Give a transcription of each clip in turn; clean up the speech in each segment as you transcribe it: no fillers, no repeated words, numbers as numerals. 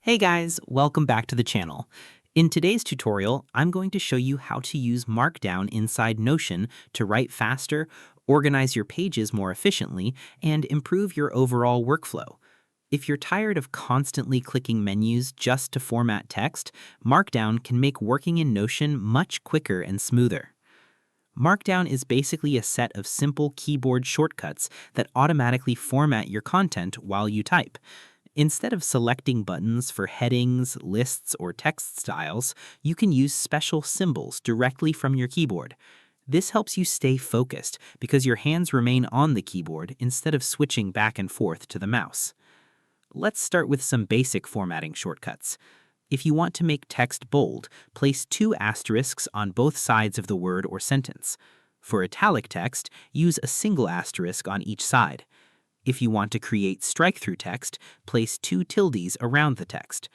Hey guys, welcome back to the channel. In today's tutorial, I'm going to show you how to use Markdown inside Notion to write faster, organize your pages more efficiently, and improve your overall workflow. If you're tired of constantly clicking menus just to format text, Markdown can make working in Notion much quicker and smoother. Markdown is basically a set of simple keyboard shortcuts that automatically format your content while you type. Instead of selecting buttons for headings, lists, or text styles, you can use special symbols directly from your keyboard. This helps you stay focused because your hands remain on the keyboard instead of switching back and forth to the mouse. Let's start with some basic formatting shortcuts. If you want to make text bold, place 2 asterisks on both sides of the word or sentence. For italic text, use a single asterisk on each side. If you want to create strike-through text, place 2 tildes around the text.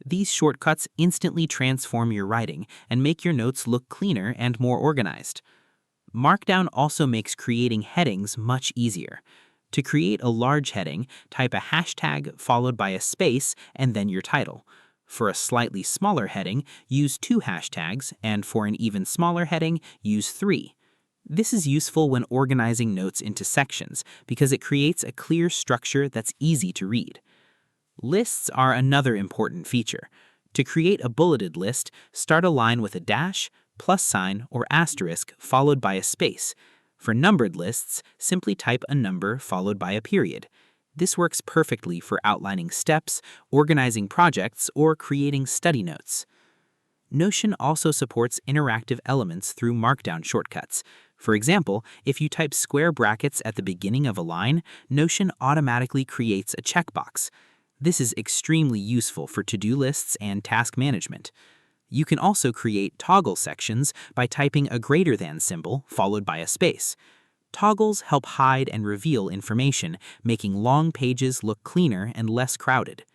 These shortcuts instantly transform your writing and make your notes look cleaner and more organized. Markdown also makes creating headings much easier. To create a large heading, type a hashtag followed by a space and then your title. For a slightly smaller heading, use 2 hashtags, and for an even smaller heading, use 3. This is useful when organizing notes into sections because it creates a clear structure that's easy to read. Lists are another important feature. To create a bulleted list, start a line with a dash, plus sign, or asterisk followed by a space. For numbered lists, simply type a number followed by a period. This works perfectly for outlining steps, organizing projects, or creating study notes. Notion also supports interactive elements through Markdown shortcuts. For example, if you type square brackets at the beginning of a line, Notion automatically creates a checkbox. This is extremely useful for to-do lists and task management. You can also create toggle sections by typing a greater than symbol followed by a space. Toggles help hide and reveal information, making long pages look cleaner and less crowded.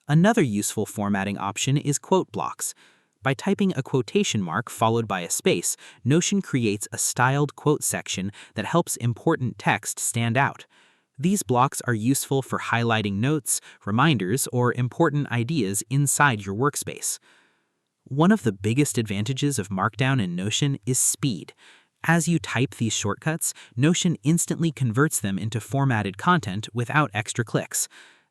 Another useful formatting option is quote blocks. By typing a quotation mark followed by a space, Notion creates a styled quote section that helps important text stand out. These blocks are useful for highlighting notes, reminders, or important ideas inside your workspace. One of the biggest advantages of Markdown in Notion is speed. As you type these shortcuts, Notion instantly converts them into formatted content without extra clicks.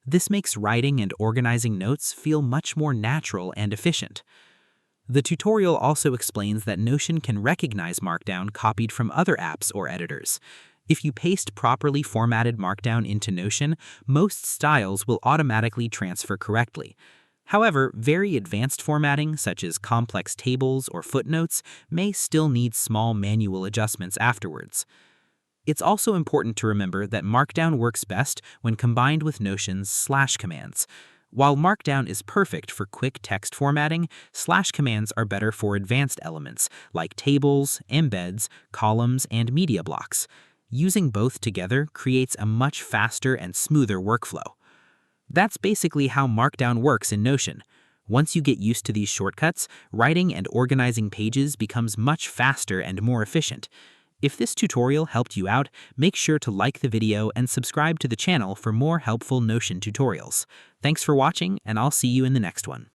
This makes writing and organizing notes feel much more natural and efficient. The tutorial also explains that Notion can recognize Markdown copied from other apps or editors. If you paste properly formatted Markdown into Notion, most styles will automatically transfer correctly. However, very advanced formatting, such as complex tables or footnotes, may still need small manual adjustments afterwards. It's also important to remember that Markdown works best when combined with Notion's slash commands. While Markdown is perfect for quick text formatting, slash commands are better for advanced elements like tables, embeds, columns, and media blocks. Using both together creates a much faster and smoother workflow. That's basically how Markdown works in Notion. Once you get used to these shortcuts, writing and organizing pages becomes much faster and more efficient. If this tutorial helped you out, make sure to like the video and subscribe to the channel for more helpful Notion tutorials. Thanks for watching, and I'll see you in the next one.